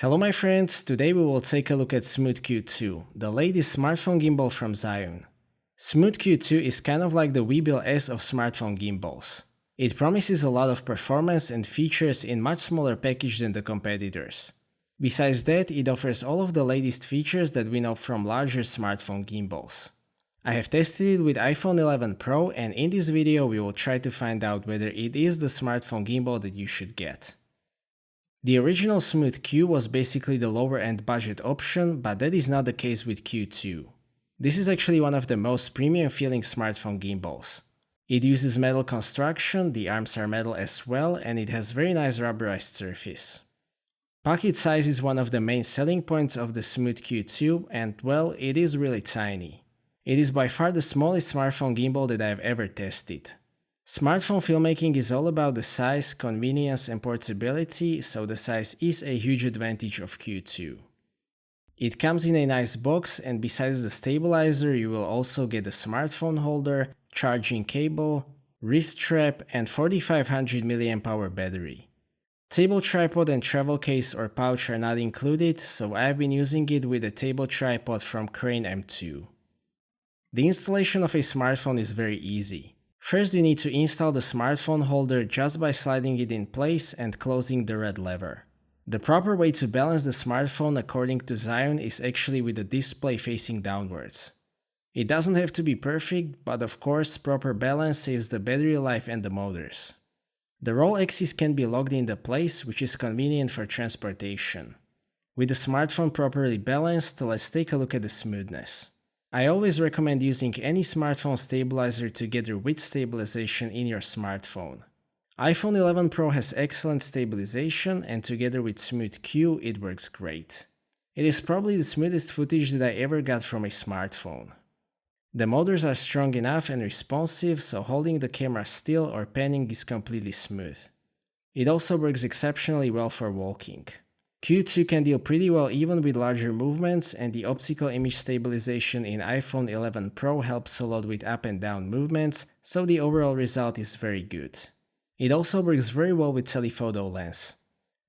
Hello my friends, today we will take a look at Smooth Q2, the latest smartphone gimbal from Zhiyun. Smooth Q2 is kind of like the Weebill S of smartphone gimbals. It promises a lot of performance and features in much smaller package than the competitors. Besides that, it offers all of the latest features that we know from larger smartphone gimbals. I have tested it with iPhone 11 Pro, and in this video we will try to find out whether it is the smartphone gimbal that you should get. The original Smooth Q was basically the lower end budget option, but that is not the case with Q2. This is actually one of the most premium feeling smartphone gimbals. It uses metal construction, the arms are metal as well, and it has very nice rubberized surface. Pocket size is one of the main selling points of the Smooth Q2, and well, it is really tiny. It is by far the smallest smartphone gimbal that I have ever tested. Smartphone filmmaking is all about the size, convenience and portability, so the size is a huge advantage of Q2. It comes in a nice box, and besides the stabilizer you will also get a smartphone holder, charging cable, wrist strap and 4500 mAh battery. Table tripod and travel case or pouch are not included, so I have been using it with a table tripod from Crane M2. The installation of a smartphone is very easy. First you need to install the smartphone holder just by sliding it in place and closing the red lever. The proper way to balance the smartphone according to Zhiyun is actually with the display facing downwards. It doesn't have to be perfect, but of course proper balance saves the battery life and the motors. The roll axis can be locked into place, which is convenient for transportation. With the smartphone properly balanced, let's take a look at the smoothness. I always recommend using any smartphone stabilizer together with stabilization in your smartphone. iPhone 11 Pro has excellent stabilization, and together with Smooth Q it works great. It is probably the smoothest footage that I ever got from a smartphone. The motors are strong enough and responsive, so holding the camera still or panning is completely smooth. It also works exceptionally well for walking. Q2 can deal pretty well even with larger movements, and the optical image stabilization in iPhone 11 Pro helps a lot with up and down movements, so the overall result is very good. It also works very well with telephoto lens.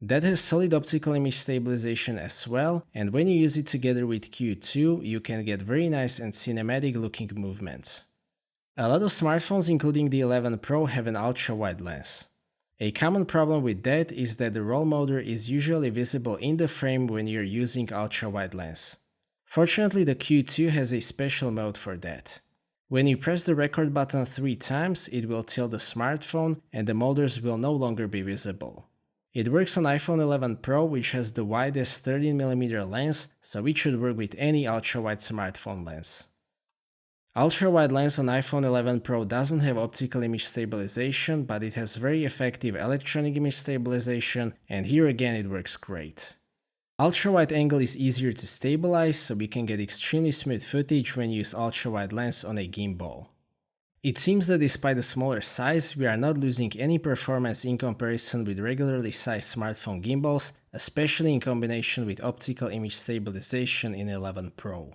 That has solid optical image stabilization as well, and when you use it together with Q2, you can get very nice and cinematic looking movements. A lot of smartphones including the 11 Pro have an ultra-wide lens. A common problem with that is that the roll motor is usually visible in the frame when you're using ultra-wide lens. Fortunately, the Q2 has a special mode for that. When you press the record button 3 times, it will tilt the smartphone and the motors will no longer be visible. It works on iPhone 11 Pro, which has the widest 13mm lens, so it should work with any ultra-wide smartphone lens. Ultra-wide lens on iPhone 11 Pro doesn't have optical image stabilization, but it has very effective electronic image stabilization, and here again it works great. Ultra-wide angle is easier to stabilize, so we can get extremely smooth footage when you use ultra-wide lens on a gimbal. It seems that despite the smaller size, we are not losing any performance in comparison with regularly sized smartphone gimbals, especially in combination with optical image stabilization in 11 Pro.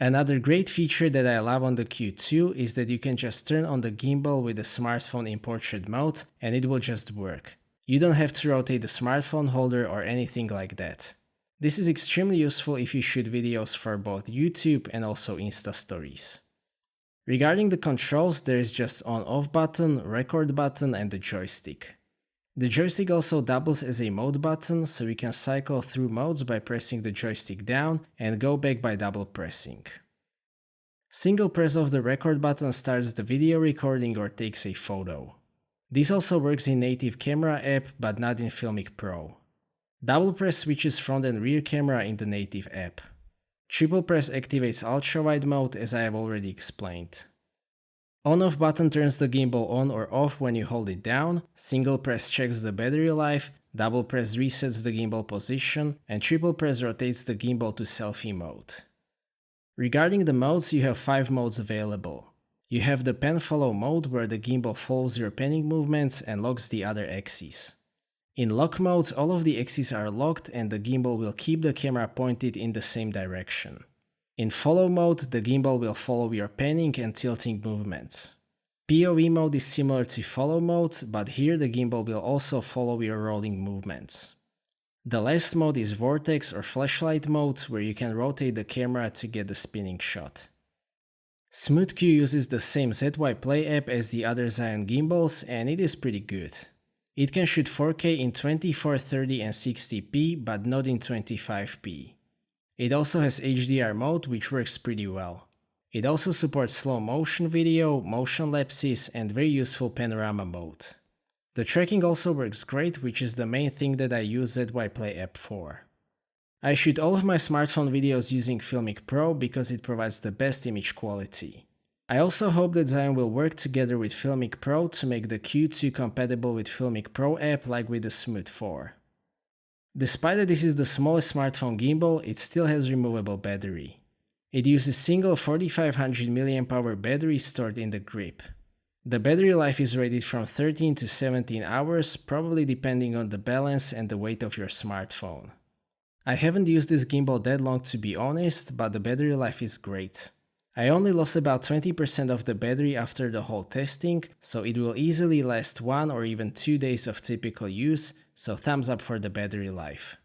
Another great feature that I love on the Q2 is that you can just turn on the gimbal with the smartphone in portrait mode and it will just work. You don't have to rotate the smartphone holder or anything like that. This is extremely useful if you shoot videos for both YouTube and also Insta stories. Regarding the controls, there is just on-off button, record button and the joystick. The joystick also doubles as a mode button, so you can cycle through modes by pressing the joystick down and go back by double pressing. Single press of the record button starts the video recording or takes a photo. This also works in native camera app, but not in Filmic Pro. Double press switches front and rear camera in the native app. Triple press activates ultra-wide mode, as I have already explained. On-off button turns the gimbal on or off when you hold it down, single press checks the battery life, double press resets the gimbal position, and triple press rotates the gimbal to selfie mode. Regarding the modes, you have 5 modes available. You have the pan follow mode, where the gimbal follows your panning movements and locks the other axes. In lock mode, all of the axes are locked and the gimbal will keep the camera pointed in the same direction. In follow mode, the gimbal will follow your panning and tilting movements. POV mode is similar to follow mode, but here the gimbal will also follow your rolling movements. The last mode is Vortex or Flashlight mode, where you can rotate the camera to get the spinning shot. Smooth Q uses the same ZY Play app as the other Zhiyun gimbals, and it is pretty good. It can shoot 4K in 24, 30 and 60p, but not in 25p. It also has HDR mode, which works pretty well. It also supports slow motion video, motion lapses, and very useful panorama mode. The tracking also works great, which is the main thing that I use ZY Play app for. I shoot all of my smartphone videos using Filmic Pro because it provides the best image quality. I also hope that Zhiyun will work together with Filmic Pro to make the Q2 compatible with Filmic Pro app like with the Smooth 4. Despite that this is the smallest smartphone gimbal, it still has removable battery. It uses single 4500 mAh battery stored in the grip. The battery life is rated from 13 to 17 hours, probably depending on the balance and the weight of your smartphone. I haven't used this gimbal that long to be honest, but the battery life is great. I only lost about 20% of the battery after the whole testing, so it will easily last 1 or even 2 days of typical use, so thumbs up for the battery life.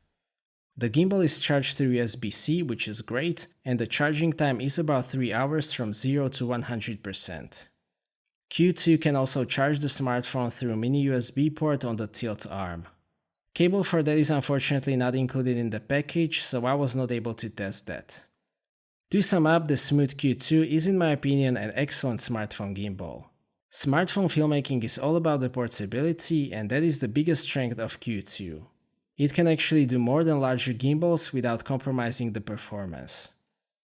The gimbal is charged through USB-C, which is great, and the charging time is about 3 hours from 0 to 100%. Q2 can also charge the smartphone through a mini USB port on the tilt arm. Cable for that is unfortunately not included in the package, so I was not able to test that. To sum up, the Smooth Q2 is in my opinion an excellent smartphone gimbal. Smartphone filmmaking is all about the portability, and that is the biggest strength of Q2. It can actually do more than larger gimbals without compromising the performance.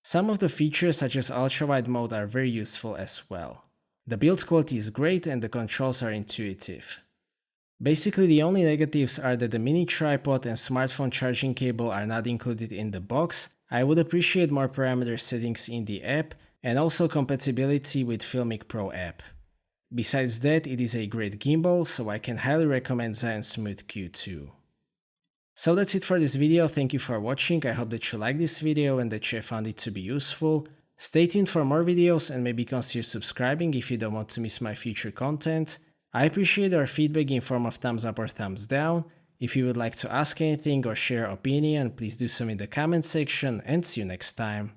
Some of the features such as ultra-wide mode are very useful as well. The build quality is great and the controls are intuitive. Basically the only negatives are that the mini tripod and smartphone charging cable are not included in the box. I would appreciate more parameter settings in the app and also compatibility with Filmic Pro app. Besides that, it is a great gimbal, so I can highly recommend Zhiyun Smooth Q2. So that's it for this video, thank you for watching, I hope that you liked this video and that you found it to be useful. Stay tuned for more videos and maybe consider subscribing if you don't want to miss my future content. I appreciate your feedback in form of thumbs up or thumbs down. If you would like to ask anything or share your opinion, please do so in the comment section and see you next time.